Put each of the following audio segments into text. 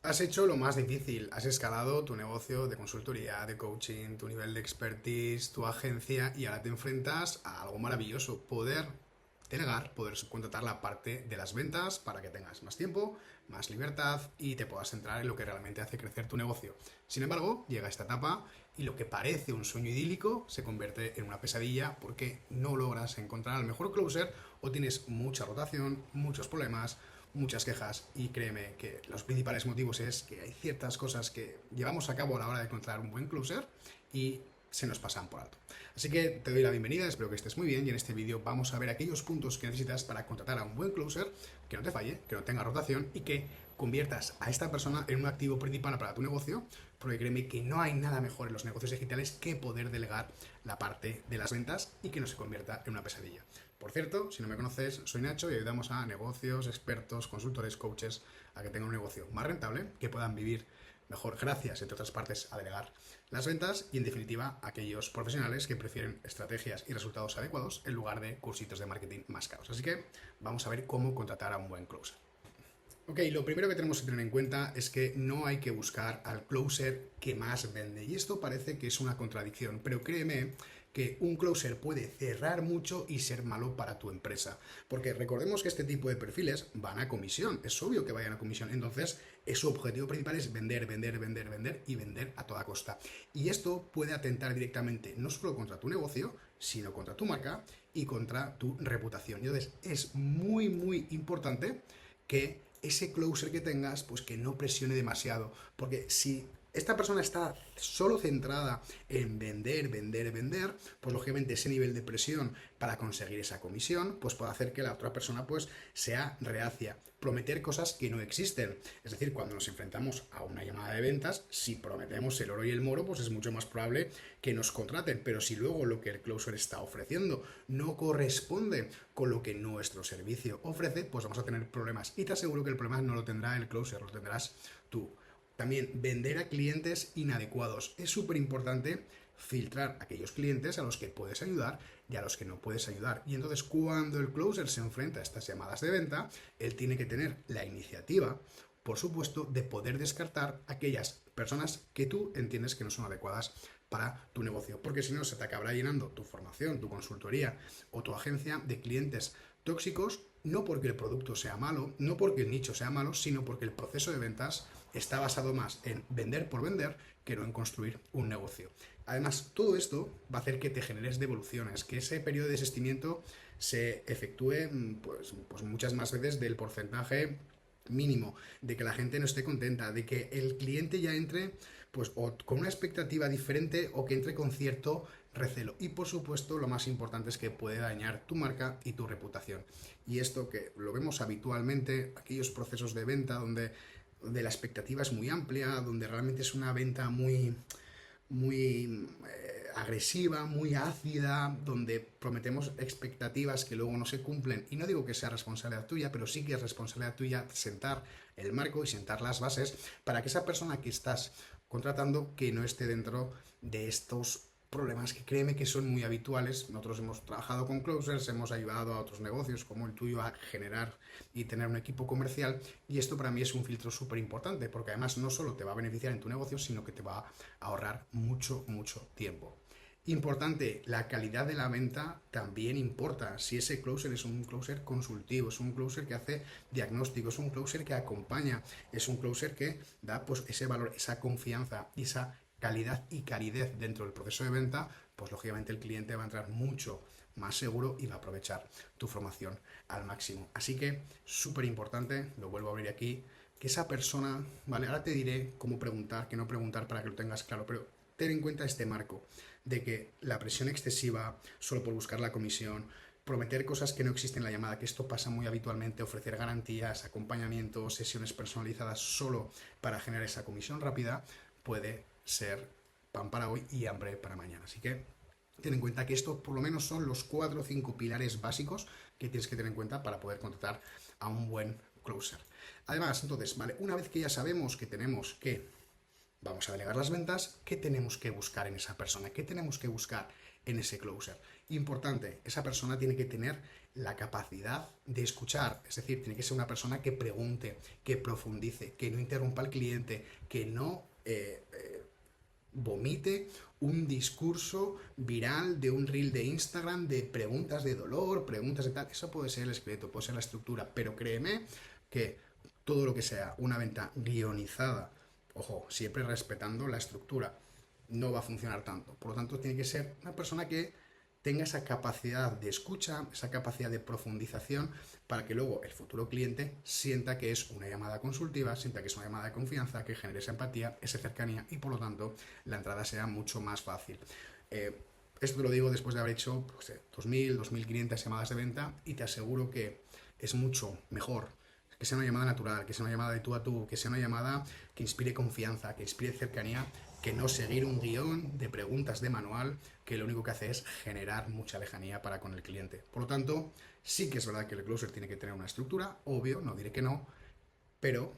Has hecho lo más difícil, has escalado tu negocio de consultoría, de coaching, tu nivel de expertise, tu agencia y ahora te enfrentas a algo maravilloso, poder delegar, poder subcontratar la parte de las ventas para que tengas más tiempo, más libertad y te puedas centrar en lo que realmente hace crecer tu negocio. Sin embargo, llega esta etapa y lo que parece un sueño idílico se convierte en una pesadilla porque no logras encontrar al mejor closer o tienes mucha rotación, muchos problemas, muchas quejas y créeme que los principales motivos es que hay ciertas cosas que llevamos a cabo a la hora de encontrar un buen closer y se nos pasan por alto. Así que te doy la bienvenida, espero que estés muy bien y en este vídeo vamos a ver aquellos puntos que necesitas para contratar a un buen closer, que no te falle, que no tenga rotación y que conviertas a esta persona en un activo principal para tu negocio, porque créeme que no hay nada mejor en los negocios digitales que poder delegar la parte de las ventas y que no se convierta en una pesadilla. Por cierto, si no me conoces, soy Nacho y ayudamos a negocios, expertos, consultores, coaches a que tengan un negocio más rentable, que puedan vivir mejor gracias, entre otras partes, a delegar las ventas y, en definitiva, a aquellos profesionales que prefieren estrategias y resultados adecuados en lugar de cursitos de marketing más caros. Así que vamos a ver cómo contratar a un buen closer. Ok, lo primero que tenemos que tener en cuenta es que no hay que buscar al closer que más vende. Y esto parece que es una contradicción, pero créeme que un closer puede cerrar mucho y ser malo para tu empresa. Porque recordemos que este tipo de perfiles van a comisión. Es obvio que vayan a comisión. Entonces, su objetivo principal es vender, vender, vender, vender y vender a toda costa. Y esto puede atentar directamente no solo contra tu negocio, sino contra tu marca y contra tu reputación. Entonces, es muy, muy importante que ese closer que tengas, pues que no presione demasiado. Porque si esta persona está solo centrada en vender, vender, vender, pues lógicamente ese nivel de presión para conseguir esa comisión, pues puede hacer que la otra persona pues sea reacia, prometer cosas que no existen. Es decir, cuando nos enfrentamos a una llamada de ventas, si prometemos el oro y el moro, pues es mucho más probable que nos contraten. Pero si luego lo que el closer está ofreciendo no corresponde con lo que nuestro servicio ofrece, pues vamos a tener problemas. Y te aseguro que el problema no lo tendrá el closer, lo tendrás tú. También vender a clientes inadecuados. Es súper importante filtrar a aquellos clientes a los que puedes ayudar y a los que no puedes ayudar. Y entonces cuando el closer se enfrenta a estas llamadas de venta, él tiene que tener la iniciativa, por supuesto, de poder descartar aquellas personas que tú entiendes que no son adecuadas para tu negocio. Porque si no, se te acabará llenando tu formación, tu consultoría o tu agencia de clientes tóxicos, no porque el producto sea malo, no porque el nicho sea malo, sino porque el proceso de ventas está basado más en vender por vender que no en construir un negocio. Además, todo esto va a hacer que te generes devoluciones, que ese periodo de desistimiento se efectúe pues muchas más veces del porcentaje mínimo, de que la gente no esté contenta, de que el cliente ya entre pues o con una expectativa diferente o que entre con cierto recelo. Y por supuesto, lo más importante es que puede dañar tu marca y tu reputación. Y esto que lo vemos habitualmente, aquellos procesos de venta donde la expectativa es muy amplia, donde realmente es una venta muy agresiva, muy ácida, donde prometemos expectativas que luego no se cumplen. Y no digo que sea responsabilidad tuya, pero sí que es responsabilidad tuya sentar el marco y sentar las bases para que esa persona que estás contratando que no esté dentro de estos problemas que créeme que son muy habituales. Nosotros hemos trabajado con closers, hemos ayudado a otros negocios como el tuyo a generar y tener un equipo comercial y esto para mí es un filtro súper importante porque además no solo te va a beneficiar en tu negocio, sino que te va a ahorrar mucho, mucho tiempo. Importante, la calidad de la venta también importa. Si ese closer es un closer consultivo, es un closer que hace diagnóstico, es un closer que acompaña, es un closer que da pues ese valor, esa confianza y esa calidad y calidez dentro del proceso de venta, pues lógicamente el cliente va a entrar mucho más seguro y va a aprovechar tu formación al máximo. Así que súper importante, lo vuelvo a abrir aquí, que esa persona, ¿vale? Ahora te diré cómo preguntar, qué no preguntar para que lo tengas claro, pero ten en cuenta este marco de que la presión excesiva solo por buscar la comisión, prometer cosas que no existen en la llamada, que esto pasa muy habitualmente, ofrecer garantías, acompañamiento, sesiones personalizadas solo para generar esa comisión rápida, puede ser pan para hoy y hambre para mañana. Así que ten en cuenta que esto por lo menos son los 4 o 5 pilares básicos que tienes que tener en cuenta para poder contratar a un buen closer. Además, entonces, vale, una vez que ya sabemos que tenemos que vamos a delegar las ventas, ¿qué tenemos que buscar en esa persona? ¿Qué tenemos que buscar en ese closer. Importante, esa persona tiene que tener la capacidad de escuchar, es decir, tiene que ser una persona que pregunte, que profundice, que no interrumpa al cliente, que no vomite un discurso viral de un reel de Instagram de preguntas de dolor, preguntas de tal. Eso puede ser el esqueleto, puede ser la estructura, pero créeme que todo lo que sea una venta guionizada, ojo, siempre respetando la estructura, no va a funcionar tanto. Por lo tanto, tiene que ser una persona que tenga esa capacidad de escucha, esa capacidad de profundización, para que luego el futuro cliente sienta que es una llamada consultiva, sienta que es una llamada de confianza, que genere esa empatía, esa cercanía y por lo tanto la entrada sea mucho más fácil. Esto te lo digo después de haber hecho 2.000, 2.500 llamadas de venta y te aseguro que es mucho mejor que sea una llamada natural, que sea una llamada de tú a tú, que sea una llamada que inspire confianza, que inspire cercanía, que no seguir un guión de preguntas de manual que lo único que hace es generar mucha lejanía para con el cliente. Por lo tanto, sí que es verdad que el closer tiene que tener una estructura, obvio, no diré que no, pero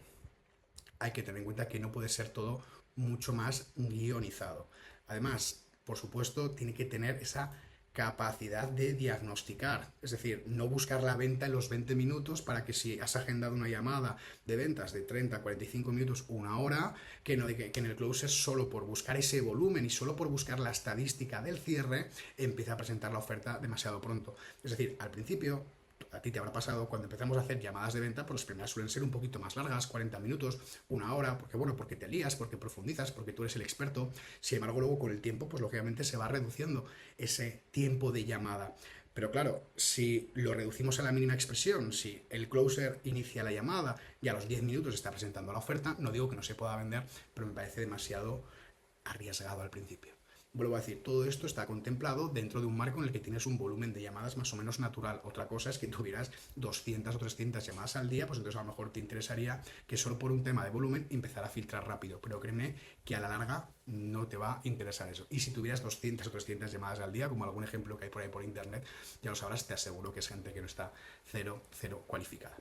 hay que tener en cuenta que no puede ser todo mucho más guionizado. Además, por supuesto, tiene que tener esa capacidad de diagnosticar, es decir, no buscar la venta en los 20 minutos para que si has agendado una llamada de ventas de 30, 45 minutos, una hora, que en el closer solo por buscar ese volumen y solo por buscar la estadística del cierre empieza a presentar la oferta demasiado pronto. Es decir, al principio a ti te habrá pasado cuando empezamos a hacer llamadas de venta, pues las primeras suelen ser un poquito más largas, 40 minutos, una hora, porque te lías, porque profundizas, porque tú eres el experto. Sin embargo, luego con el tiempo, pues lógicamente se va reduciendo ese tiempo de llamada. Pero claro, si lo reducimos a la mínima expresión, si el closer inicia la llamada y a los 10 minutos está presentando la oferta, no digo que no se pueda vender, pero me parece demasiado arriesgado al principio. Vuelvo a decir, todo esto está contemplado dentro de un marco en el que tienes un volumen de llamadas más o menos natural. Otra cosa es que tuvieras 200 o 300 llamadas al día, pues entonces a lo mejor te interesaría que solo por un tema de volumen empezar a filtrar rápido. Pero créeme que a la larga no te va a interesar eso. Y si tuvieras 200 o 300 llamadas al día, como algún ejemplo que hay por ahí por internet, ya lo sabrás, te aseguro que es gente que no está cero cualificada.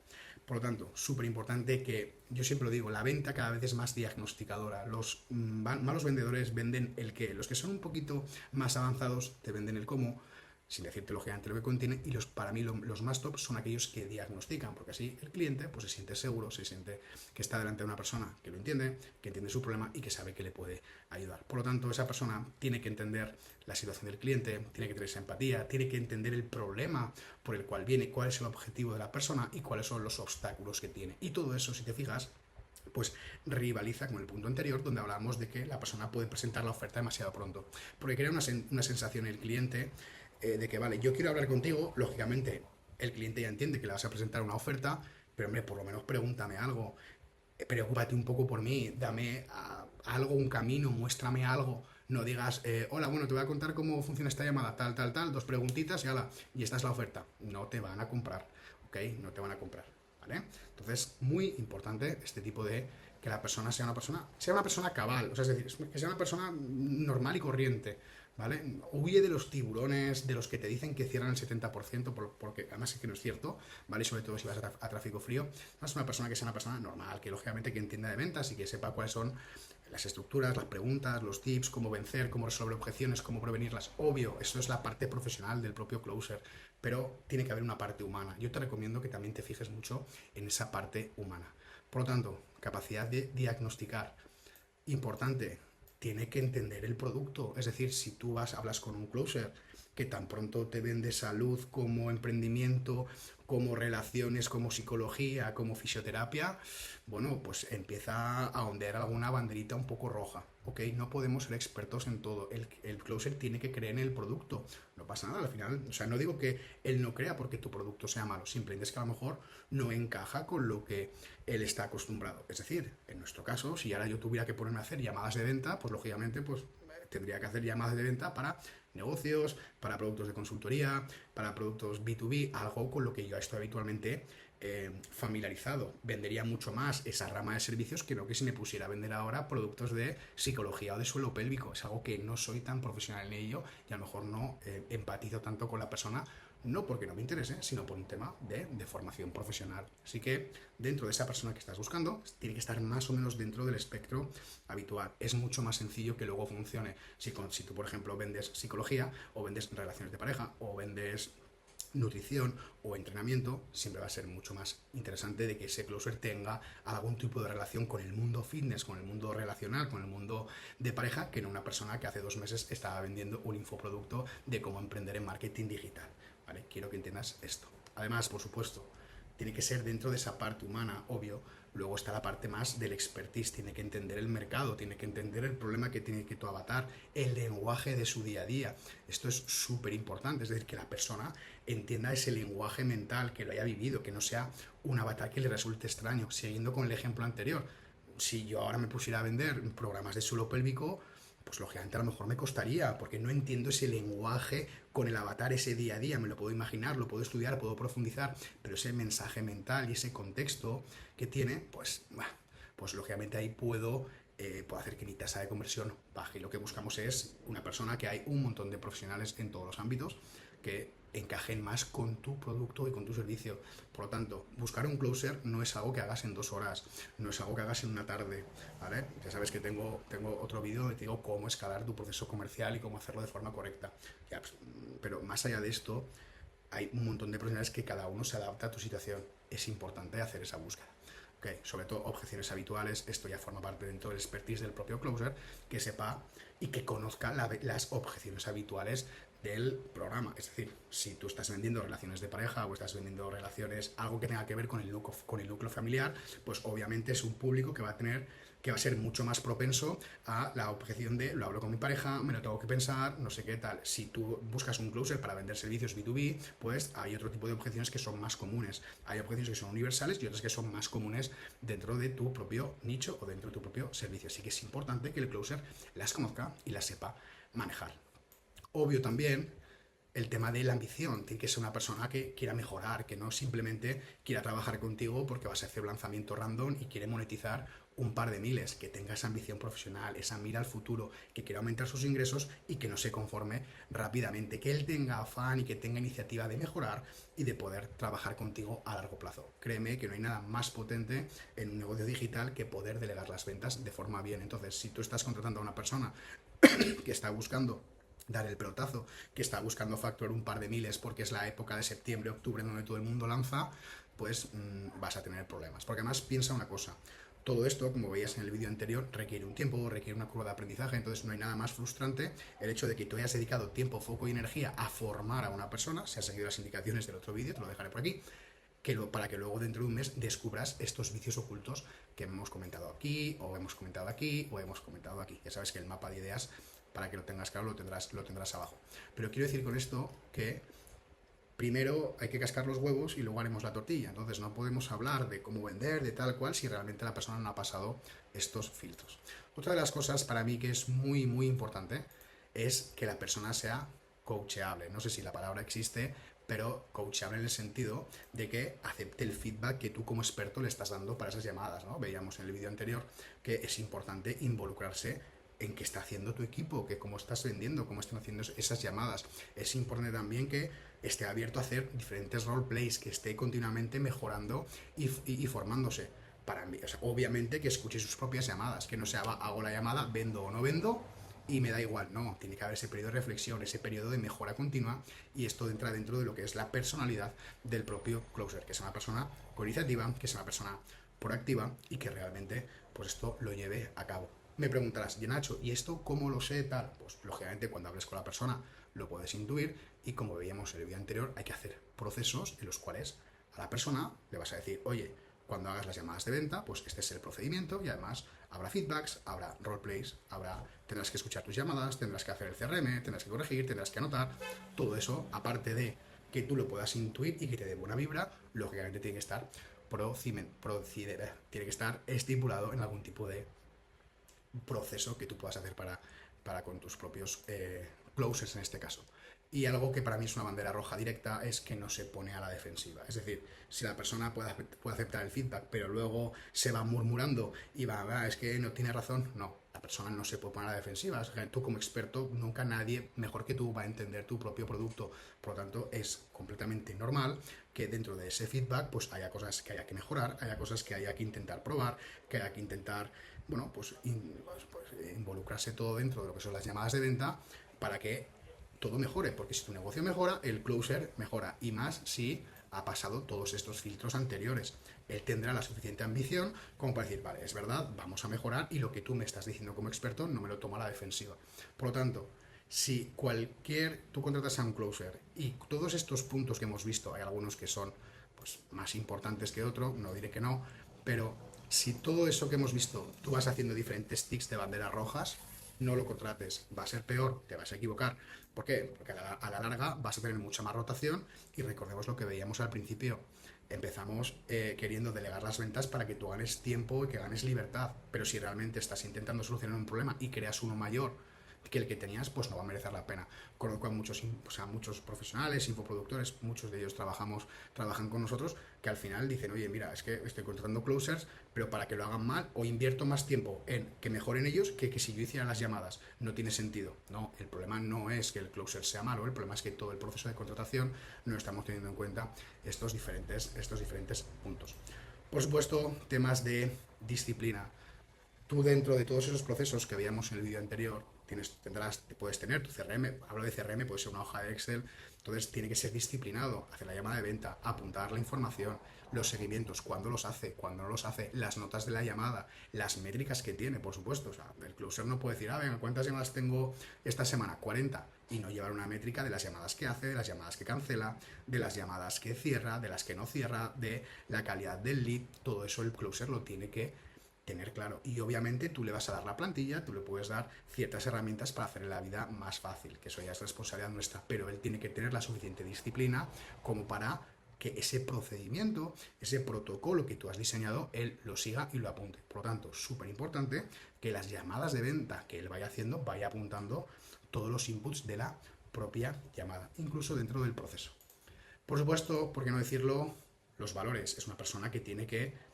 Por lo tanto, súper importante que, yo siempre lo digo, la venta cada vez es más diagnosticadora. Los malos vendedores venden el qué. Los que son un poquito más avanzados te venden el cómo, sin decirte lógicamente lo que contiene, y para mí los más top son aquellos que diagnostican, porque así el cliente pues, se siente seguro, se siente que está delante de una persona que lo entiende, que entiende su problema y que sabe que le puede ayudar. Por lo tanto, esa persona tiene que entender la situación del cliente, tiene que tener esa empatía, tiene que entender el problema por el cual viene, cuál es el objetivo de la persona y cuáles son los obstáculos que tiene. Y todo eso, si te fijas, pues rivaliza con el punto anterior donde hablábamos de que la persona puede presentar la oferta demasiado pronto, porque crea una sensación en el cliente de que, vale, yo quiero hablar contigo, lógicamente el cliente ya entiende que le vas a presentar una oferta, pero hombre, por lo menos pregúntame algo, preocúpate un poco por mí, dame algo, un camino, muéstrame algo, no digas, hola, bueno, te voy a contar cómo funciona esta llamada, tal, dos preguntitas y ala, y esta es la oferta. No te van a comprar, ¿ok? No te van a comprar, ¿vale? Entonces, muy importante este tipo de que la persona sea una persona cabal, o sea, es decir, que sea una persona normal y corriente, ¿vale? Huye de los tiburones, de los que te dicen que cierran el 70%, porque además es que no es cierto, ¿vale? Sobre todo si vas a tráfico frío. Es una persona que sea una persona normal, que lógicamente que entienda de ventas y que sepa cuáles son las estructuras, las preguntas, los tips, cómo vencer, cómo resolver objeciones, cómo prevenirlas. Obvio, eso es la parte profesional del propio closer, pero tiene que haber una parte humana. Yo te recomiendo que también te fijes mucho en esa parte humana. Por lo tanto, capacidad de diagnosticar. Importante, tiene que entender el producto. Es decir, si tú hablas con un closer que tan pronto te vende salud como emprendimiento, como relaciones, como psicología, como fisioterapia, bueno, pues empieza a ondear alguna banderita un poco roja, ¿ok? No podemos ser expertos en todo. El closer tiene que creer en el producto. No pasa nada al final. O sea, no digo que él no crea porque tu producto sea malo, simplemente es que a lo mejor no encaja con lo que él está acostumbrado. Es decir, en nuestro caso, si ahora yo tuviera que ponerme a hacer llamadas de venta, pues lógicamente pues tendría que hacer llamadas de venta para negocios, para productos de consultoría, para productos B2B, algo con lo que yo estoy habitualmente familiarizado. Vendería mucho más esa rama de servicios que lo que si me pusiera a vender ahora productos de psicología o de suelo pélvico. Es algo que no soy tan profesional en ello y a lo mejor no empatizo tanto con la persona, no porque no me interese, sino por un tema de formación profesional. Así que dentro de esa persona que estás buscando, tiene que estar más o menos dentro del espectro habitual. Es mucho más sencillo que luego funcione si tú, por ejemplo, vendes psicología, o vendes relaciones de pareja, o vendes nutrición o entrenamiento, siempre va a ser mucho más interesante de que ese closer tenga algún tipo de relación con el mundo fitness, con el mundo relacional, con el mundo de pareja, que no una persona que hace 2 meses estaba vendiendo un infoproducto de cómo emprender en marketing digital. ¿Vale? Quiero que entiendas esto. Además, por supuesto, tiene que ser dentro de esa parte humana, obvio. Luego está la parte más del expertise, tiene que entender el mercado, tiene que entender el problema que tiene que tu avatar, el lenguaje de su día a día. Esto es súper importante, es decir, que la persona entienda ese lenguaje mental, que lo haya vivido, que no sea un avatar que le resulte extraño. Siguiendo con el ejemplo anterior, si yo ahora me pusiera a vender programas de suelo pélvico, pues lógicamente a lo mejor me costaría, porque no entiendo ese lenguaje con el avatar, ese día a día. Me lo puedo imaginar, lo puedo estudiar, puedo profundizar, pero ese mensaje mental y ese contexto que tiene, pues lógicamente ahí puedo hacer que mi tasa de conversión baje. Y lo que buscamos es una persona que hay un montón de profesionales en todos los ámbitos que encajen más con tu producto y con tu servicio. Por lo tanto, buscar un closer no es algo que hagas en 2 horas, no es algo que hagas en una tarde, ¿vale? Ya sabes que tengo otro vídeo donde te digo cómo escalar tu proceso comercial y cómo hacerlo de forma correcta. Ya, pues, pero más allá de esto, hay un montón de profesionales que cada uno se adapta a tu situación. Es importante hacer esa búsqueda. Okay, sobre todo objeciones habituales, esto ya forma parte dentro del expertise del propio closer, que sepa y que conozca las objeciones habituales del programa. Es decir, si tú estás vendiendo relaciones de pareja o estás vendiendo relaciones, algo que tenga que ver con el núcleo familiar, pues obviamente es un público que va a ser mucho más propenso a la objeción de lo hablo con mi pareja, me lo tengo que pensar, no sé qué tal. Si tú buscas un closer para vender servicios B2B, pues hay otro tipo de objeciones que son más comunes. Hay objeciones que son universales y otras que son más comunes dentro de tu propio nicho o dentro de tu propio servicio. Así que es importante que el closer las conozca y las sepa manejar. Obvio también el tema de la ambición. Tiene que ser una persona que quiera mejorar, que no simplemente quiera trabajar contigo porque vas a hacer un lanzamiento random y quiere monetizar un par de miles, que tenga esa ambición profesional, esa mira al futuro, que quiera aumentar sus ingresos y que no se conforme rápidamente, que él tenga afán y que tenga iniciativa de mejorar y de poder trabajar contigo a largo plazo. Créeme que no hay nada más potente en un negocio digital que poder delegar las ventas de forma bien. Entonces, si tú estás contratando a una persona que está buscando dar el pelotazo, que está buscando facturar un par de miles porque es la época de septiembre, octubre donde todo el mundo lanza, pues vas a tener problemas. Porque además piensa una cosa, todo esto, como veías en el vídeo anterior, requiere un tiempo, requiere una curva de aprendizaje, entonces no hay nada más frustrante el hecho de que tú hayas dedicado tiempo, foco y energía a formar a una persona. Si has seguido las indicaciones del otro vídeo, te lo dejaré por aquí, para que luego dentro de un mes descubras estos vicios ocultos que hemos comentado aquí, o hemos comentado aquí, o hemos comentado aquí. Ya sabes que el mapa de ideas, para que lo tengas claro, lo tendrás abajo. Pero quiero decir con esto que primero hay que cascar los huevos y luego haremos la tortilla. Entonces no podemos hablar de cómo vender, de tal cual, si realmente la persona no ha pasado estos filtros. Otra de las cosas para mí que es muy, muy importante es que la persona sea coachable. No sé si la palabra existe, pero coachable en el sentido de que acepte el feedback que tú como experto le estás dando para esas llamadas, ¿no? Veíamos en el vídeo anterior que es importante involucrarse en qué está haciendo tu equipo, que cómo estás vendiendo, cómo están haciendo esas llamadas. Es importante también que esté abierto a hacer diferentes roleplays, que esté continuamente mejorando y formándose. O sea, obviamente que escuche sus propias llamadas, que no sea hago la llamada, vendo o no vendo y me da igual. No, tiene que haber ese periodo de reflexión, ese periodo de mejora continua, y esto entra dentro de lo que es la personalidad del propio closer, que es una persona con iniciativa, que es una persona proactiva y que realmente pues esto lo lleve a cabo. Me preguntarás, y Nacho, ¿y esto cómo lo sé tal? Pues lógicamente cuando hables con la persona lo puedes intuir, y como veíamos en el vídeo anterior, hay que hacer procesos en los cuales a la persona le vas a decir, oye, cuando hagas las llamadas de venta, pues este es el procedimiento, y además habrá feedbacks, habrá roleplays, tendrás que escuchar tus llamadas, tendrás que hacer el CRM, tendrás que corregir, tendrás que anotar. Todo eso, aparte de que tú lo puedas intuir y que te dé buena vibra, lógicamente tiene que estar tiene que estar estipulado en algún tipo de proceso que tú puedas hacer para con tus propios closers en este caso. Y algo que para mí es una bandera roja directa es que no se pone a la defensiva. Es decir, si la persona puede aceptar el feedback, pero luego se va murmurando y va, es que no tiene razón, no. La persona no se puede poner a la defensiva. O sea, tú como experto, nunca nadie mejor que tú va a entender tu propio producto. Por lo tanto, es completamente normal que dentro de ese feedback pues haya cosas que haya que mejorar, haya cosas que haya que intentar probar, que haya que intentar, bueno, pues involucrarse todo dentro de lo que son las llamadas de venta para que todo mejore, porque si tu negocio mejora, el closer mejora, y más si ha pasado todos estos filtros anteriores. Él tendrá la suficiente ambición como para decir, vale, es verdad, vamos a mejorar y lo que tú me estás diciendo como experto no me lo toma a la defensiva. Por lo tanto, si tú contratas a un closer y todos estos puntos que hemos visto, hay algunos que son pues más importantes que otros, no diré que no, pero si todo eso que hemos visto tú vas haciendo diferentes tics de banderas rojas, no lo contrates, va a ser peor, te vas a equivocar. ¿Por qué? Porque a la larga vas a tener mucha más rotación y recordemos lo que veíamos al principio. Empezamos queriendo delegar las ventas para que tú ganes tiempo y que ganes libertad, pero si realmente estás intentando solucionar un problema y creas uno mayor que el que tenías, pues no va a merecer la pena. Conozco a muchos profesionales, infoproductores, muchos de ellos trabajan con nosotros, que al final dicen, oye, mira, es que estoy contratando closers, pero para que lo hagan mal, o invierto más tiempo en que mejoren ellos que si yo hiciera las llamadas. No tiene sentido. No, el problema no es que el closer sea malo, el problema es que todo el proceso de contratación no estamos teniendo en cuenta estos diferentes puntos. Por supuesto, temas de disciplina. Tú dentro de todos esos procesos que veíamos en el vídeo anterior, puedes tener tu CRM, hablo de CRM, puede ser una hoja de Excel, entonces tiene que ser disciplinado, hacer la llamada de venta, apuntar la información, los seguimientos, cuándo los hace, cuándo no los hace, las notas de la llamada, las métricas que tiene, por supuesto. O sea, el closer no puede decir, venga, ¿cuántas llamadas tengo esta semana? 40, y no llevar una métrica de las llamadas que hace, de las llamadas que cancela, de las llamadas que cierra, de las que no cierra, de la calidad del lead. Todo eso el closer lo tiene que tener claro. Y obviamente tú le vas a dar la plantilla, tú le puedes dar ciertas herramientas para hacerle la vida más fácil, que eso ya es responsabilidad nuestra, pero él tiene que tener la suficiente disciplina como para que ese procedimiento, ese protocolo que tú has diseñado, él lo siga y lo apunte. Por lo tanto, súper importante que las llamadas de venta que él vaya haciendo, vaya apuntando todos los inputs de la propia llamada, incluso dentro del proceso. Por supuesto, por qué no decirlo, los valores. Es una persona que tiene que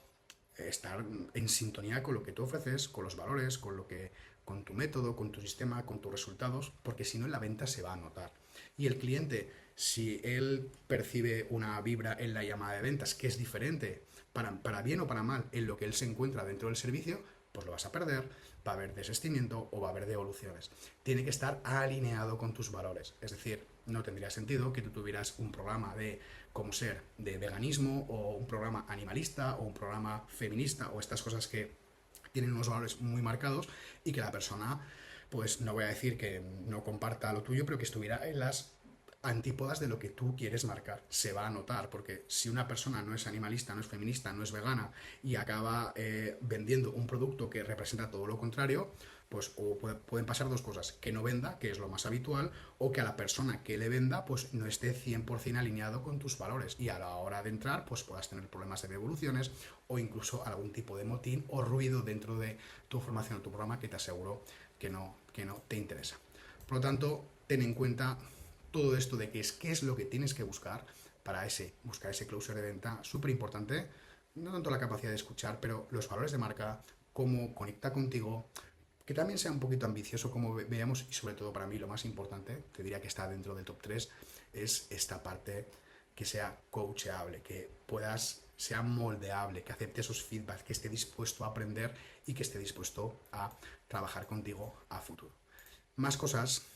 estar en sintonía con lo que tú ofreces, con los valores, con tu método, con tu sistema, con tus resultados, porque si no en la venta se va a notar. Y el cliente, si él percibe una vibra en la llamada de ventas que es diferente, para bien o para mal, en lo que él se encuentra dentro del servicio, pues lo vas a perder, va a haber desistimiento o va a haber devoluciones. Tiene que estar alineado con tus valores. Es decir, no tendría sentido que tú tuvieras un programa de cómo ser de veganismo o un programa animalista o un programa feminista o estas cosas que tienen unos valores muy marcados y que la persona, pues no voy a decir que no comparta lo tuyo, pero que estuviera en las antípodas de lo que tú quieres marcar. Se va a notar, porque si una persona no es animalista, no es feminista, no es vegana y acaba vendiendo un producto que representa todo lo contrario, pues o pueden pasar dos cosas: que no venda, que es lo más habitual, o que a la persona que le venda pues no esté 100% alineado con tus valores y a la hora de entrar pues puedas tener problemas de devoluciones o incluso algún tipo de motín o ruido dentro de tu formación o tu programa que te aseguro que no te interesa. Por lo tanto, ten en cuenta todo esto de qué es lo que tienes que buscar para buscar ese closer de venta. Súper importante, no tanto la capacidad de escuchar, pero los valores de marca, cómo conecta contigo, que también sea un poquito ambicioso como veamos, y sobre todo para mí lo más importante, te diría que está dentro del top 3, es esta parte que sea coachable, que sea moldeable, que acepte esos feedbacks, que esté dispuesto a aprender y que esté dispuesto a trabajar contigo a futuro. Más cosas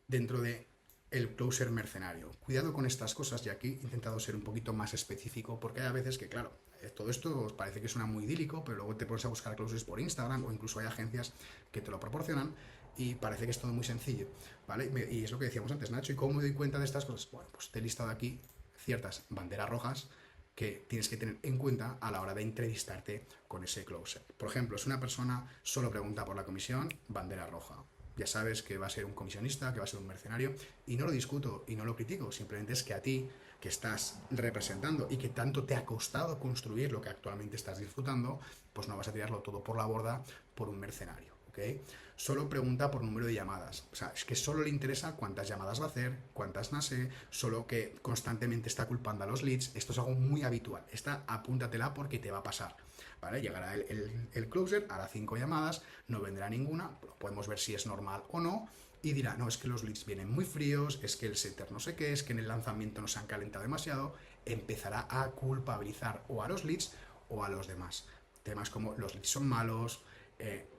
dentro de el closer mercenario. Cuidado con estas cosas, y aquí he intentado ser un poquito más específico, porque hay veces que, claro, todo esto os parece que suena muy idílico, pero luego te pones a buscar closers por Instagram o incluso hay agencias que te lo proporcionan y parece que es todo muy sencillo, ¿vale? Y es lo que decíamos antes, Nacho, ¿y cómo me doy cuenta de estas cosas? Bueno, pues te he listado aquí ciertas banderas rojas que tienes que tener en cuenta a la hora de entrevistarte con ese closer. Por ejemplo, si una persona solo pregunta por la comisión, bandera roja. Ya sabes que va a ser un comisionista, que va a ser un mercenario, y no lo discuto y no lo critico, simplemente es que a ti, que estás representando y que tanto te ha costado construir lo que actualmente estás disfrutando, pues no vas a tirarlo todo por la borda por un mercenario, ¿ok? ¿ok? Solo pregunta por número de llamadas. O sea, es que solo le interesa cuántas llamadas va a hacer, cuántas nase, solo que constantemente está culpando a los leads. Esto es algo muy habitual. Esta apúntatela porque te va a pasar. ¿Vale? Llegará el closer, hará 5 llamadas, no vendrá ninguna, podemos ver si es normal o no, y dirá, no, es que los leads vienen muy fríos, es que el setter no sé qué, es que en el lanzamiento no se han calentado demasiado, empezará a culpabilizar o a los leads o a los demás. Temas como los leads son malos,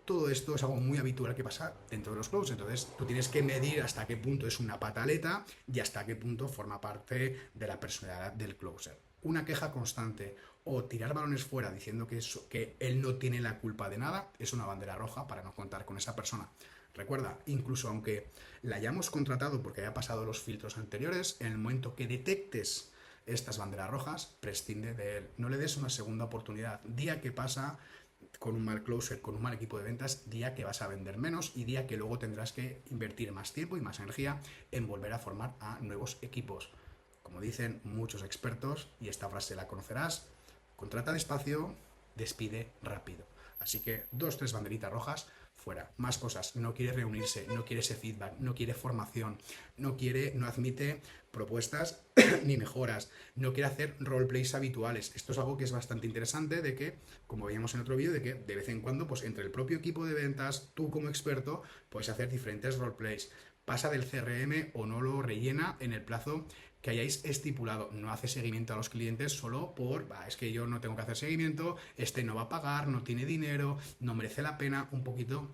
todo esto es algo muy habitual que pasa dentro de los closers. Entonces tú tienes que medir hasta qué punto es una pataleta y hasta qué punto forma parte de la personalidad del closer. Una queja constante o tirar balones fuera diciendo que él no tiene la culpa de nada es una bandera roja para no contar con esa persona. Recuerda, incluso aunque la hayamos contratado porque haya pasado los filtros anteriores, en el momento que detectes estas banderas rojas, prescinde de él. No le des una segunda oportunidad. Día que pasa con un mal closer, con un mal equipo de ventas, día que vas a vender menos y día que luego tendrás que invertir más tiempo y más energía en volver a formar a nuevos equipos. Como dicen muchos expertos, y esta frase la conocerás, contrata despacio, despide rápido. Así que 2-3 banderitas rojas, fuera. Más cosas, no quiere reunirse, no quiere ese feedback, no quiere formación, no admite propuestas ni mejoras, no quiere hacer roleplays habituales. Esto es algo que es bastante interesante, de que, como veíamos en otro vídeo, de que de vez en cuando, pues entre el propio equipo de ventas, tú como experto, puedes hacer diferentes roleplays. Pasa del CRM o no lo rellena en el plazo que hayáis estipulado. No hace seguimiento a los clientes solo es que yo no tengo que hacer seguimiento, este no va a pagar, no tiene dinero, no merece la pena, un poquito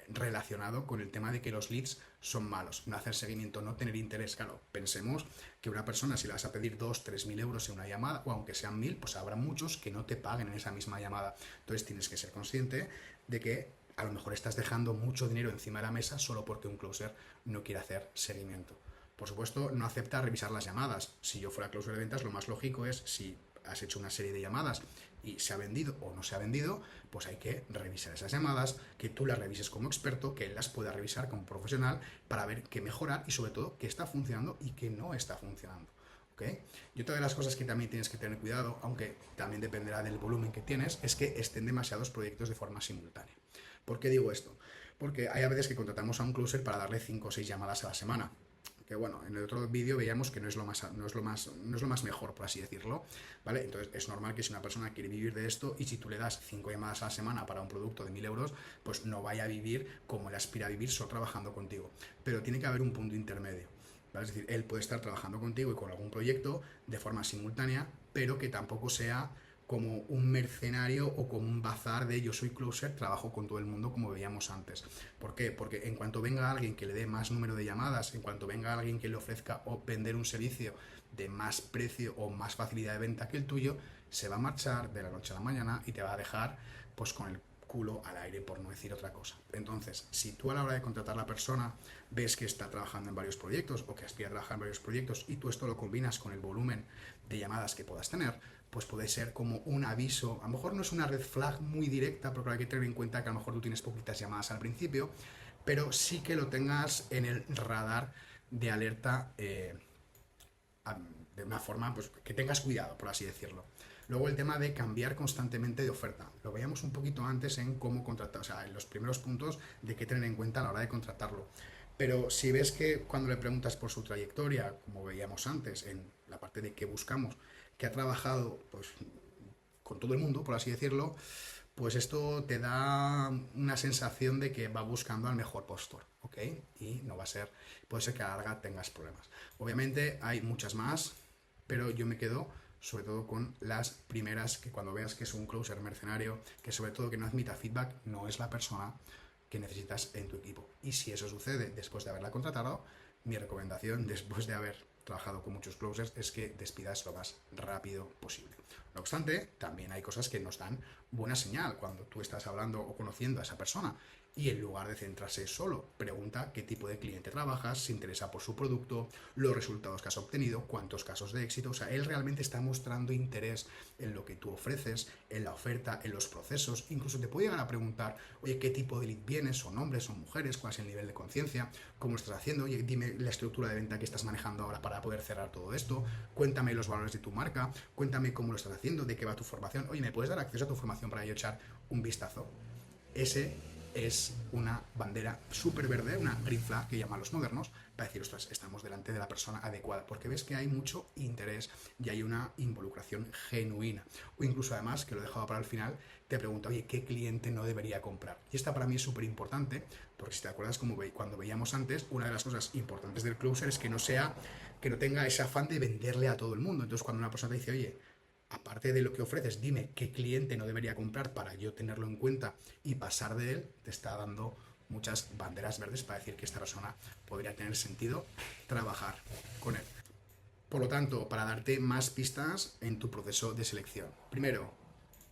relacionado con el tema de que los leads son malos. No hacer seguimiento, no tener interés. Claro, pensemos que una persona, si le vas a pedir 2-3 mil euros en una llamada, o aunque sean 1000, pues habrá muchos que no te paguen en esa misma llamada. Entonces tienes que ser consciente de que a lo mejor estás dejando mucho dinero encima de la mesa solo porque un closer no quiere hacer seguimiento. Por supuesto, no acepta revisar las llamadas. Si yo fuera closer de ventas, lo más lógico es, si has hecho una serie de llamadas y se ha vendido o no se ha vendido, pues hay que revisar esas llamadas, que tú las revises como experto, que él las pueda revisar como profesional para ver qué mejorar y sobre todo qué está funcionando y qué no está funcionando. ¿Okay? Y otra de las cosas que también tienes que tener cuidado, aunque también dependerá del volumen que tienes, es que estén demasiados proyectos de forma simultánea. ¿Por qué digo esto? Porque hay a veces que contratamos a un closer para darle 5 o 6 llamadas a la semana. Que bueno, en el otro vídeo veíamos que no es lo más mejor, por así decirlo, ¿vale? Entonces es normal que si una persona quiere vivir de esto y si tú le das 5 llamadas a la semana para un producto de 1000 euros, pues no vaya a vivir como él aspira a vivir solo trabajando contigo. Pero tiene que haber un punto intermedio, ¿vale? Es decir, él puede estar trabajando contigo y con algún proyecto de forma simultánea, pero que tampoco sea como un mercenario o como un bazar de yo soy closer, trabajo con todo el mundo como veíamos antes. ¿Por qué? Porque en cuanto venga alguien que le dé más número de llamadas, en cuanto venga alguien que le ofrezca o vender un servicio de más precio o más facilidad de venta que el tuyo, se va a marchar de la noche a la mañana y te va a dejar pues con el culo al aire, por no decir otra cosa. Entonces, si tú a la hora de contratar a la persona ves que está trabajando en varios proyectos o que aspira a trabajar en varios proyectos y tú esto lo combinas con el volumen de llamadas que puedas tener, pues puede ser como un aviso. A lo mejor no es una red flag muy directa, porque hay que tener en cuenta que a lo mejor tú tienes poquitas llamadas al principio, pero sí que lo tengas en el radar de alerta de una forma pues, que tengas cuidado, por así decirlo. Luego el tema de cambiar constantemente de oferta. Lo veíamos un poquito antes en cómo contratar, o sea, en los primeros puntos de qué tener en cuenta a la hora de contratarlo. Pero si ves que cuando le preguntas por su trayectoria, como veíamos antes, en la parte de qué buscamos, que ha trabajado pues, con todo el mundo, por así decirlo, pues esto te da una sensación de que va buscando al mejor postor, ¿ok? Y no va a ser, puede ser que a la larga tengas problemas. Obviamente hay muchas más, pero yo me quedo sobre todo con las primeras, que cuando veas que es un closer mercenario, que sobre todo que no admita feedback, no es la persona que necesitas en tu equipo. Y si eso sucede después de haberla contratado, mi recomendación después de haber trabajado con muchos closers es que despidas lo más rápido posible. No obstante, también hay cosas que nos dan buena señal cuando tú estás hablando o conociendo a esa persona y en lugar de centrarse solo, pregunta qué tipo de cliente trabajas, se interesa por su producto, los resultados que has obtenido, cuántos casos de éxito. O sea, él realmente está mostrando interés en lo que tú ofreces, en la oferta, en los procesos. Incluso te puede llegar a preguntar, oye, ¿qué tipo de lead vienes? ¿Son hombres? ¿Son mujeres? ¿Cuál es el nivel de conciencia? ¿Cómo lo estás haciendo? Oye, dime la estructura de venta que estás manejando ahora para poder cerrar todo esto. Cuéntame los valores de tu marca. Cuéntame cómo lo estás haciendo, de qué va tu formación. Oye, ¿me puedes dar acceso a tu formación para yo echar un vistazo? ese es una bandera súper verde, una green flag que llaman los modernos, para decir, ostras, estamos delante de la persona adecuada, porque ves que hay mucho interés y hay una involucración genuina. O incluso además, que lo he dejado para el final, te pregunto, oye, ¿qué cliente no debería comprar? Y esta para mí es súper importante, porque si te acuerdas, cuando veíamos antes, una de las cosas importantes del closer es que no tenga ese afán de venderle a todo el mundo. Entonces, cuando una persona te dice, oye, aparte de lo que ofreces, dime qué cliente no debería comprar para yo tenerlo en cuenta y pasar de él, te está dando muchas banderas verdes para decir que esta persona podría tener sentido trabajar con él. Por lo tanto, para darte más pistas en tu proceso de selección. Primero,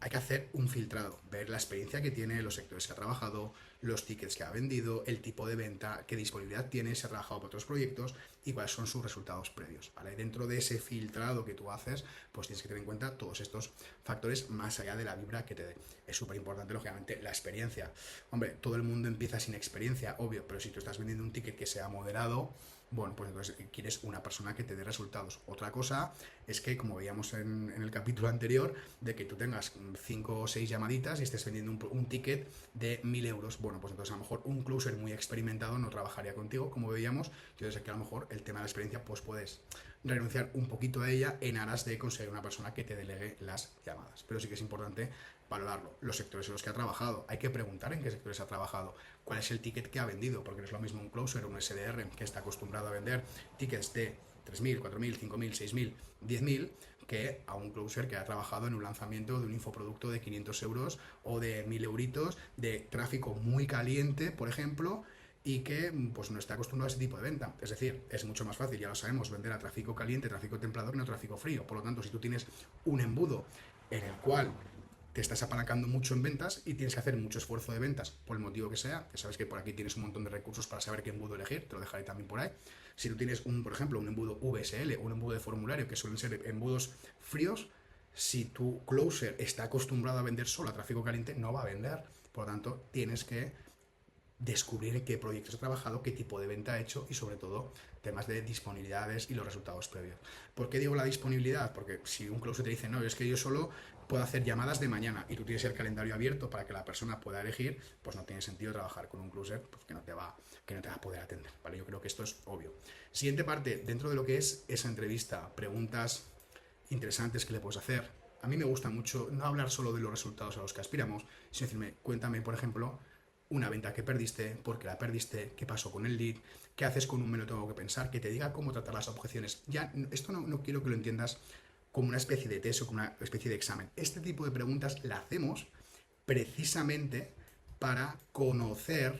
hay que hacer un filtrado, ver la experiencia que tiene, los sectores que ha trabajado, los tickets que ha vendido, el tipo de venta, qué disponibilidad tiene, si ha trabajado para otros proyectos y cuáles son sus resultados previos. ¿Vale? Dentro de ese filtrado que tú haces, pues tienes que tener en cuenta todos estos factores más allá de la vibra que te dé. Es súper importante, lógicamente, la experiencia. Hombre, todo el mundo empieza sin experiencia, obvio, pero si tú estás vendiendo un ticket que sea moderado, bueno, pues entonces quieres una persona que te dé resultados. Otra cosa es que, como veíamos en el capítulo anterior, de que tú tengas 5 o 6 llamaditas y estés vendiendo un ticket de 1.000 euros. Bueno, pues entonces a lo mejor un closer muy experimentado no trabajaría contigo, como veíamos. Entonces aquí a lo mejor el tema de la experiencia, pues puedes renunciar un poquito a ella en aras de conseguir una persona que te delegue las llamadas. Pero sí que es importante valorarlo. Los sectores en los que ha trabajado. Hay que preguntar en qué sectores ha trabajado, cuál es el ticket que ha vendido, porque no es lo mismo un closer o un SDR que está acostumbrado a vender tickets de 3.000, 4.000, 5.000, 6.000, 10.000 que a un closer que ha trabajado en un lanzamiento de un infoproducto de 500 euros o de 1.000 euritos de tráfico muy caliente, por ejemplo, y que pues no está acostumbrado a ese tipo de venta. Es decir, es mucho más fácil, ya lo sabemos, vender a tráfico caliente, tráfico templado que no tráfico frío. Por lo tanto, si tú tienes un embudo en el cual te estás apalancando mucho en ventas y tienes que hacer mucho esfuerzo de ventas por el motivo que sea, que sabes que por aquí tienes un montón de recursos para saber qué embudo elegir, te lo dejaré también por ahí. Si tú tienes, por ejemplo, un embudo VSL o un embudo de formulario, que suelen ser embudos fríos, si tu closer está acostumbrado a vender solo a tráfico caliente, no va a vender. Por lo tanto, tienes que descubrir en qué proyectos ha trabajado, qué tipo de venta ha hecho y sobre todo temas de disponibilidades y los resultados previos. ¿Por qué digo la disponibilidad? Porque si un closer te dice, no, es que yo solo puedo hacer llamadas de mañana y tú tienes el calendario abierto para que la persona pueda elegir, pues no tiene sentido trabajar con un closer pues que no te va a poder atender, ¿vale? Yo creo que esto es obvio. Siguiente parte, dentro de lo que es esa entrevista, preguntas interesantes que le puedes hacer. A mí me gusta mucho no hablar solo de los resultados a los que aspiramos, sino decirme, cuéntame, por ejemplo, una venta que perdiste, por qué la perdiste, qué pasó con el lead, qué haces con un me lo tengo que pensar, que te diga cómo tratar las objeciones. Ya, esto no quiero que lo entiendas como una especie de test o como una especie de examen. Este tipo de preguntas la hacemos precisamente para conocer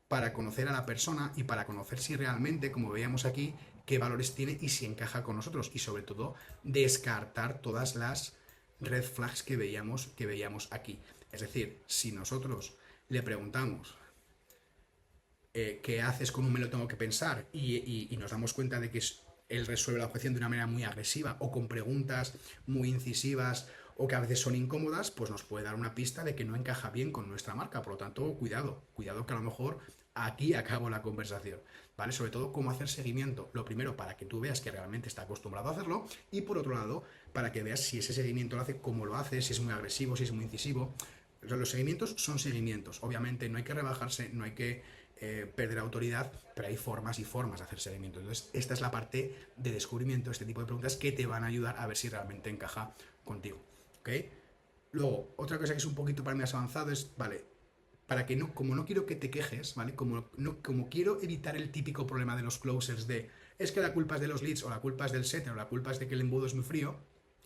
a la persona y para conocer si realmente, como veíamos aquí, qué valores tiene y si encaja con nosotros. Y sobre todo, descartar todas las red flags que veíamos aquí. Es decir, si nosotros le preguntamos qué haces con un me lo tengo que pensar y nos damos cuenta de que él resuelve la objeción de una manera muy agresiva o con preguntas muy incisivas o que a veces son incómodas, pues nos puede dar una pista de que no encaja bien con nuestra marca. Por lo tanto, cuidado que a lo mejor aquí acabo la conversación, ¿vale? Sobre todo, cómo hacer seguimiento. Lo primero, para que tú veas que realmente está acostumbrado a hacerlo y por otro lado, para que veas si ese seguimiento lo hace, cómo lo hace, si es muy agresivo, si es muy incisivo. O sea, los seguimientos son seguimientos. Obviamente no hay que rebajarse, no hay que perder autoridad, pero hay formas y formas de hacer seguimiento. Entonces, esta es la parte de descubrimiento, este tipo de preguntas que te van a ayudar a ver si realmente encaja contigo. ¿Ok? Luego, otra cosa que es un poquito para mí más avanzado es, vale, para que no, como no quiero que te quejes, ¿vale? Como quiero evitar el típico problema de los closers de es que la culpa es de los leads o la culpa es del setter o la culpa es de que el embudo es muy frío,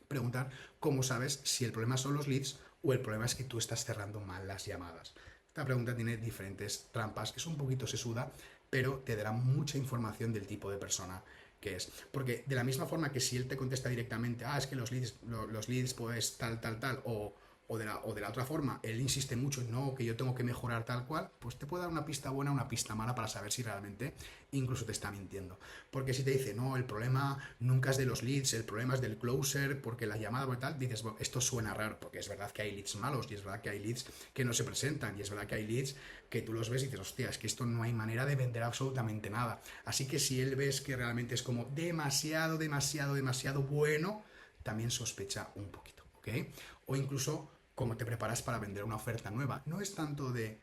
preguntar cómo sabes si el problema son los leads o el problema es que tú estás cerrando mal las llamadas. Esta pregunta tiene diferentes trampas, es un poquito sesuda, pero te dará mucha información del tipo de persona que es. Porque de la misma forma que si él te contesta directamente, es que los leads pues tal, o de la otra forma, él insiste mucho en no, que yo tengo que mejorar tal cual, pues te puede dar una pista buena, una pista mala para saber si realmente incluso te está mintiendo. Porque si te dice, no, el problema nunca es de los leads, el problema es del closer, porque la llamada o tal, dices, bueno, esto suena raro, porque es verdad que hay leads malos y es verdad que hay leads que no se presentan y es verdad que hay leads que tú los ves y dices, hostia, es que esto no hay manera de vender absolutamente nada. Así que si él ves que realmente es como demasiado bueno, también sospecha un poquito, ¿ok? O incluso cómo te preparas para vender una oferta nueva. No es tanto de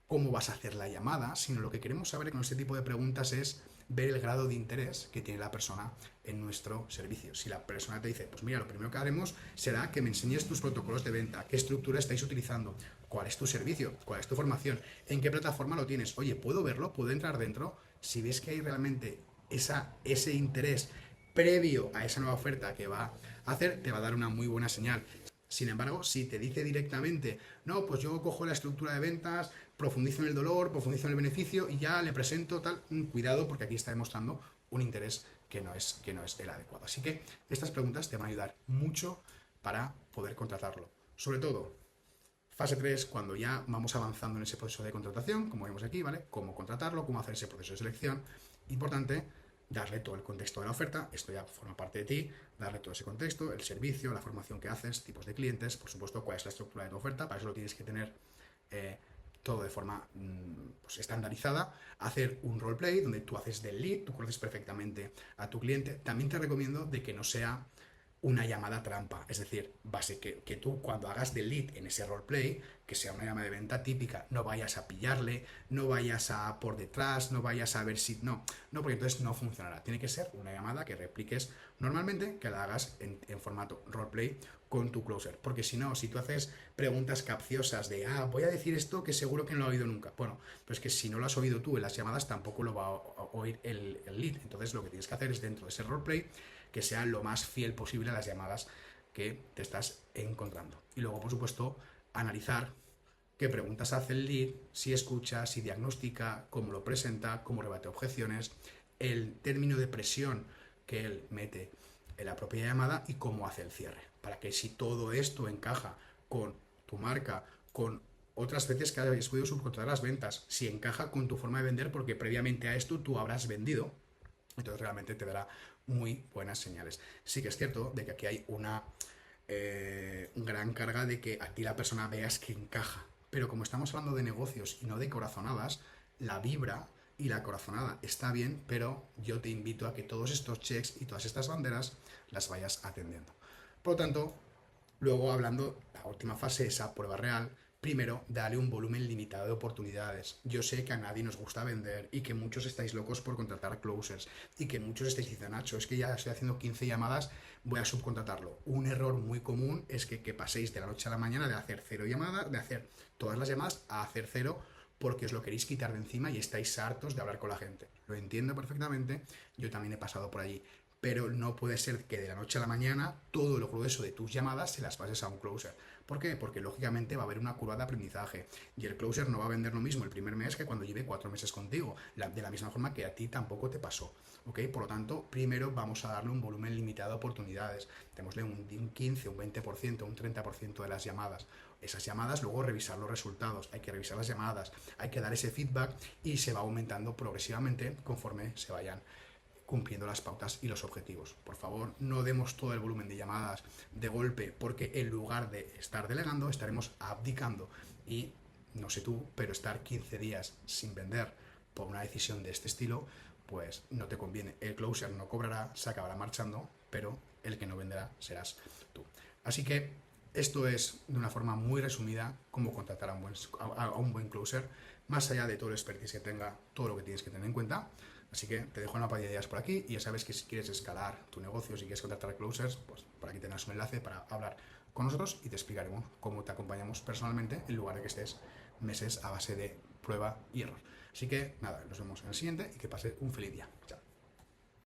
cómo vas a hacer la llamada, sino lo que queremos saber con este tipo de preguntas es ver el grado de interés que tiene la persona en nuestro servicio. Si la persona te dice, pues mira, lo primero que haremos será que me enseñes tus protocolos de venta, qué estructura estáis utilizando, cuál es tu servicio, cuál es tu formación, en qué plataforma lo tienes, oye, ¿puedo verlo? ¿Puedo entrar dentro? Si ves que hay realmente ese interés previo a esa nueva oferta que va a hacer, te va a dar una muy buena señal. Sin embargo, si te dice directamente, no, pues yo cojo la estructura de ventas, profundizo en el dolor, profundizo en el beneficio y ya le presento tal, cuidado porque aquí está demostrando un interés que no es el adecuado. Así que estas preguntas te van a ayudar mucho para poder contratarlo. Sobre todo, fase 3, cuando ya vamos avanzando en ese proceso de contratación, como vemos aquí, ¿vale? Cómo contratarlo, cómo hacer ese proceso de selección. Importante darle todo el contexto de la oferta, esto ya forma parte de ti, darle todo ese contexto, el servicio, la formación que haces, tipos de clientes, por supuesto, cuál es la estructura de tu oferta, para eso lo tienes que tener todo de forma pues, estandarizada, hacer un roleplay donde tú haces del lead, tú conoces perfectamente a tu cliente. También te recomiendo de que no sea una llamada trampa, es decir, que tú cuando hagas del lead en ese roleplay, que sea una llamada de venta típica, no vayas a pillarle, no vayas a por detrás, no vayas a ver si... No, porque entonces no funcionará. Tiene que ser una llamada que repliques normalmente, que la hagas en formato roleplay con tu closer, porque si no, si tú haces preguntas capciosas de, voy a decir esto que seguro que no lo he oído nunca, bueno, pues que si no lo has oído tú en las llamadas, tampoco lo va a oír el lead. Entonces lo que tienes que hacer es dentro de ese roleplay que sea lo más fiel posible a las llamadas que te estás encontrando. Y luego, por supuesto, analizar qué preguntas hace el lead, si escucha, si diagnostica, cómo lo presenta, cómo rebate objeciones, el término de presión que él mete en la propia llamada y cómo hace el cierre. Para que si todo esto encaja con tu marca, con otras veces que hayas podido subcontratar las ventas, si encaja con tu forma de vender, porque previamente a esto tú habrás vendido, entonces realmente te dará muy buenas señales. Sí que es cierto de que aquí hay una gran carga de que a ti la persona veas que encaja. Pero como estamos hablando de negocios y no de corazonadas, la vibra y la corazonada está bien, pero yo te invito a que todos estos checks y todas estas banderas las vayas atendiendo. Por lo tanto, luego hablando, la última fase, esa prueba real, primero, dale un volumen limitado de oportunidades. Yo sé que a nadie nos gusta vender y que muchos estáis locos por contratar closers y que muchos estáis diciendo, Nacho, es que ya estoy haciendo 15 llamadas, voy a subcontratarlo. Un error muy común es que paséis de la noche a la mañana de hacer 0 llamadas, de hacer todas las llamadas a hacer 0 porque os lo queréis quitar de encima y estáis hartos de hablar con la gente. Lo entiendo perfectamente, yo también he pasado por allí. Pero no puede ser que de la noche a la mañana todo lo grueso de tus llamadas se las pases a un closer. ¿Por qué? Porque lógicamente va a haber una curva de aprendizaje y el closer no va a vender lo mismo el primer mes que cuando lleve 4 meses contigo, de la misma forma que a ti tampoco te pasó. ¿Ok? Por lo tanto, primero vamos a darle un volumen limitado de oportunidades. Démosle un 15, un 20%, un 30% de las llamadas. Esas llamadas, luego revisar los resultados, hay que revisar las llamadas, hay que dar ese feedback y se va aumentando progresivamente conforme se vayan cumpliendo las pautas y los objetivos. Por favor, no demos todo el volumen de llamadas de golpe, porque en lugar de estar delegando, estaremos abdicando. Y no sé tú, pero estar 15 días sin vender por una decisión de este estilo, pues no te conviene. El closer no cobrará, se acabará marchando, pero el que no venderá serás tú. Así que esto es, de una forma muy resumida, cómo contratar a un buen closer, más allá de todo el expertise que tenga, todo lo que tienes que tener en cuenta. Así que te dejo una pantalla de ideas por aquí y ya sabes que si quieres escalar tu negocio, si quieres contratar closers, pues por aquí tendrás un enlace para hablar con nosotros y te explicaremos cómo te acompañamos personalmente en lugar de que estés meses a base de prueba y error. Así que nada, nos vemos en el siguiente y que pase un feliz día. Chao.